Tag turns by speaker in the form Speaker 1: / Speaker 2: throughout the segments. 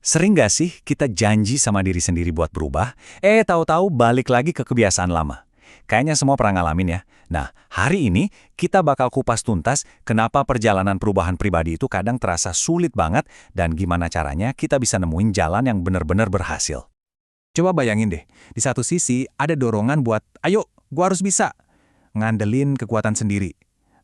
Speaker 1: Sering gak sih kita janji sama diri sendiri buat berubah, tahu-tahu balik lagi ke kebiasaan lama? Kayaknya semua pernah ngalamin ya. Nah, hari ini kita bakal kupas tuntas kenapa perjalanan perubahan pribadi itu kadang terasa sulit banget dan gimana caranya kita bisa nemuin jalan yang benar-benar berhasil.
Speaker 2: Coba bayangin deh, di satu sisi ada dorongan buat, ayo, gua harus bisa, ngandelin kekuatan sendiri.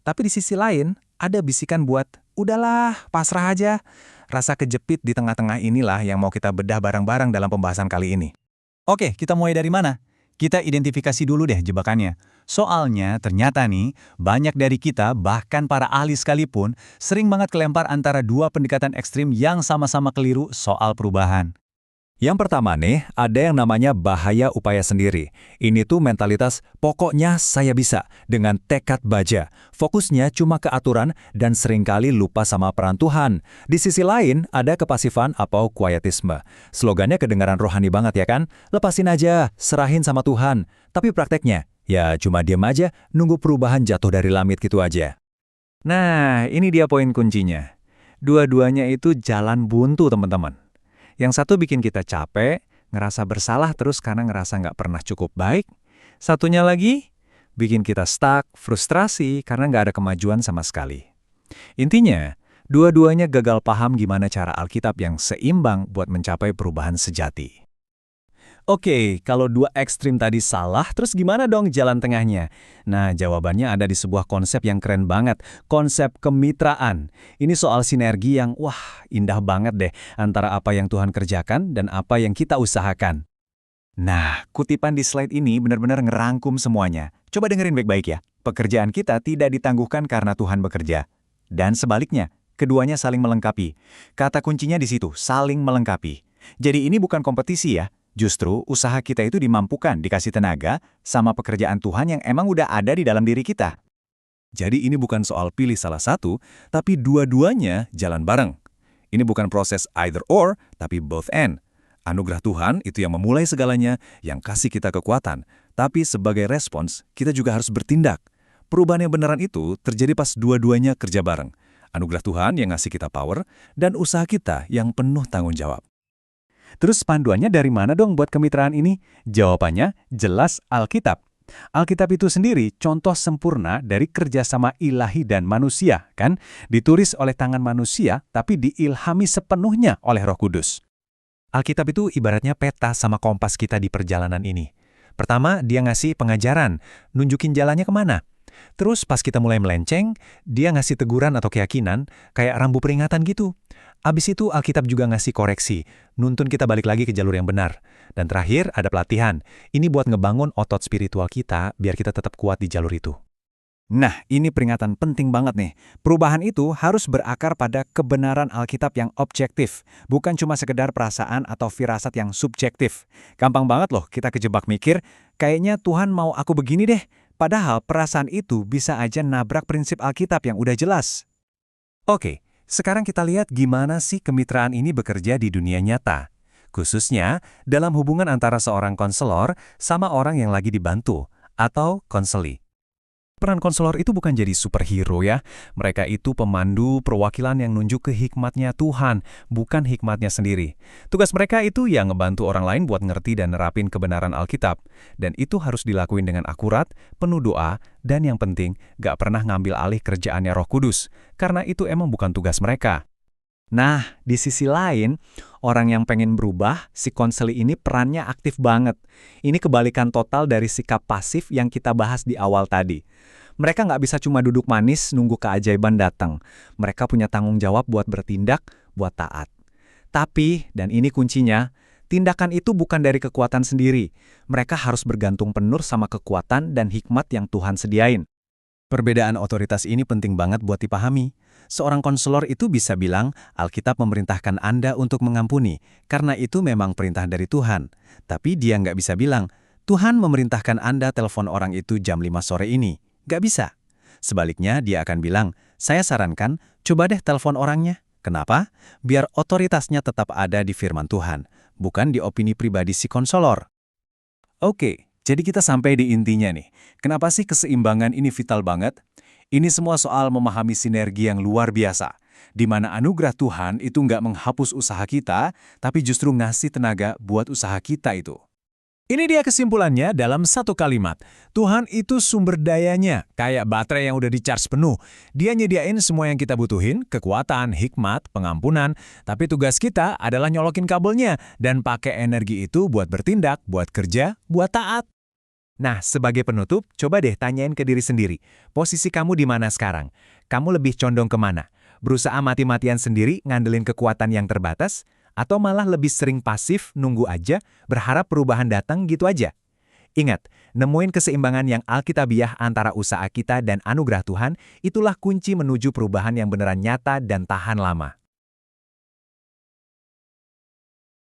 Speaker 2: Tapi di sisi lain, ada bisikan buat, udahlah, pasrah aja. Rasa kejepit di tengah-tengah inilah yang mau kita bedah bareng-barang dalam pembahasan kali ini.
Speaker 3: Oke, kita mulai dari mana? Kita identifikasi dulu deh jebakannya. Soalnya ternyata nih, banyak dari kita, bahkan para ahli sekalipun, sering banget kelempar antara dua pendekatan ekstrim yang sama-sama keliru soal perubahan.
Speaker 1: Yang pertama nih, ada yang namanya bahaya upaya sendiri. Ini tuh mentalitas pokoknya saya bisa dengan tekad baja. Fokusnya cuma ke aturan dan seringkali lupa sama peran Tuhan. Di sisi lain, ada kepasifan atau quietisme. Slogannya kedengaran rohani banget ya kan? Lepasin aja, serahin sama Tuhan. Tapi prakteknya, ya cuma diem aja, nunggu perubahan jatuh dari langit gitu aja. Nah, ini dia poin kuncinya. Dua-duanya itu jalan buntu teman-teman. Yang satu bikin kita capek, ngerasa bersalah terus karena ngerasa nggak pernah cukup baik. Satunya lagi, bikin kita stuck, frustrasi karena nggak ada kemajuan sama sekali. Intinya, dua-duanya gagal paham gimana cara Alkitab yang seimbang buat mencapai perubahan sejati.
Speaker 3: Oke, kalau dua ekstrim tadi salah, terus gimana dong jalan tengahnya? Nah, jawabannya ada di sebuah konsep yang keren banget, konsep kemitraan. Ini soal sinergi yang, indah banget deh, antara apa yang Tuhan kerjakan dan apa yang kita usahakan. Nah, kutipan di slide ini benar-benar ngerangkum semuanya. Coba dengerin baik-baik ya. Pekerjaan kita tidak ditangguhkan karena Tuhan bekerja. Dan sebaliknya, keduanya saling melengkapi. Kata kuncinya di situ, saling melengkapi. Jadi ini bukan kompetisi ya. Justru usaha kita itu dimampukan dikasih tenaga sama pekerjaan Tuhan yang emang udah ada di dalam diri kita.
Speaker 2: Jadi ini bukan soal pilih salah satu, tapi dua-duanya jalan bareng. Ini bukan proses either or, tapi both and. Anugerah Tuhan itu yang memulai segalanya, yang kasih kita kekuatan. Tapi sebagai respons, kita juga harus bertindak. Perubahan yang beneran itu terjadi pas dua-duanya kerja bareng. Anugerah Tuhan yang ngasih kita power, dan usaha kita yang penuh tanggung jawab.
Speaker 3: Terus panduannya dari mana dong buat kemitraan ini? Jawabannya jelas Alkitab. Alkitab itu sendiri contoh sempurna dari kerjasama ilahi dan manusia, kan? Ditulis oleh tangan manusia, tapi diilhami sepenuhnya oleh Roh Kudus. Alkitab itu ibaratnya peta sama kompas kita di perjalanan ini. Pertama, dia ngasih pengajaran, nunjukin jalannya kemana. Terus pas kita mulai melenceng, dia ngasih teguran atau keyakinan, kayak rambu peringatan gitu. Abis itu Alkitab juga ngasih koreksi, nuntun kita balik lagi ke jalur yang benar. Dan terakhir ada pelatihan, ini buat ngebangun otot spiritual kita biar kita tetap kuat di jalur itu.
Speaker 2: Nah, ini peringatan penting banget nih. Perubahan itu harus berakar pada kebenaran Alkitab yang objektif, bukan cuma sekedar perasaan atau firasat yang subjektif. Gampang banget loh kita kejebak mikir, kayaknya Tuhan mau aku begini deh. Padahal perasaan itu bisa aja nabrak prinsip Alkitab yang udah jelas.
Speaker 3: Oke, sekarang kita lihat gimana sih kemitraan ini bekerja di dunia nyata. Khususnya dalam hubungan antara seorang konselor sama orang yang lagi dibantu, atau konseli. Peran konselor itu bukan jadi superhero ya. Mereka itu pemandu perwakilan yang nunjuk ke hikmatnya Tuhan, bukan hikmatnya sendiri. Tugas mereka itu ya ngebantu orang lain buat ngerti dan nerapin kebenaran Alkitab. Dan itu harus dilakuin dengan akurat, penuh doa, dan yang penting gak pernah ngambil alih kerjaannya Roh Kudus. Karena itu emang bukan tugas mereka.
Speaker 1: Nah, di sisi lain, orang yang pengen berubah, si konseli ini perannya aktif banget. Ini kebalikan total dari sikap pasif yang kita bahas di awal tadi. Mereka nggak bisa cuma duduk manis nunggu keajaiban datang. Mereka punya tanggung jawab buat bertindak, buat taat. Tapi, dan ini kuncinya, tindakan itu bukan dari kekuatan sendiri. Mereka harus bergantung penuh sama kekuatan dan hikmat yang Tuhan sediain.
Speaker 3: Perbedaan otoritas ini penting banget buat dipahami. Seorang konselor itu bisa bilang, Alkitab memerintahkan Anda untuk mengampuni, karena itu memang perintah dari Tuhan. Tapi dia nggak bisa bilang, Tuhan memerintahkan Anda telepon orang itu jam 5 sore ini. Nggak bisa. Sebaliknya dia akan bilang, saya sarankan, coba deh telepon orangnya. Kenapa? Biar otoritasnya tetap ada di firman Tuhan, bukan di opini pribadi si konselor.
Speaker 2: Oke, jadi kita sampai di intinya nih. Kenapa sih keseimbangan ini vital banget? Ini semua soal memahami sinergi yang luar biasa. di mana anugerah Tuhan itu nggak menghapus usaha kita, tapi justru ngasih tenaga buat usaha kita itu.
Speaker 3: Ini dia kesimpulannya dalam satu kalimat. Tuhan itu sumber dayanya, kayak baterai yang udah di-charge penuh. Dia nyediain semua yang kita butuhin, kekuatan, hikmat, pengampunan. Tapi tugas kita adalah nyolokin kabelnya dan pakai energi itu buat bertindak, buat kerja, buat taat. Nah, sebagai penutup, coba deh tanyain ke diri sendiri. Posisi kamu di mana sekarang? Kamu lebih condong kemana? Berusaha mati-matian sendiri ngandelin kekuatan yang terbatas? Atau malah lebih sering pasif, nunggu aja, berharap perubahan datang gitu aja? Ingat, nemuin keseimbangan yang alkitabiah antara usaha kita dan anugerah Tuhan, itulah kunci menuju perubahan yang beneran nyata dan tahan lama.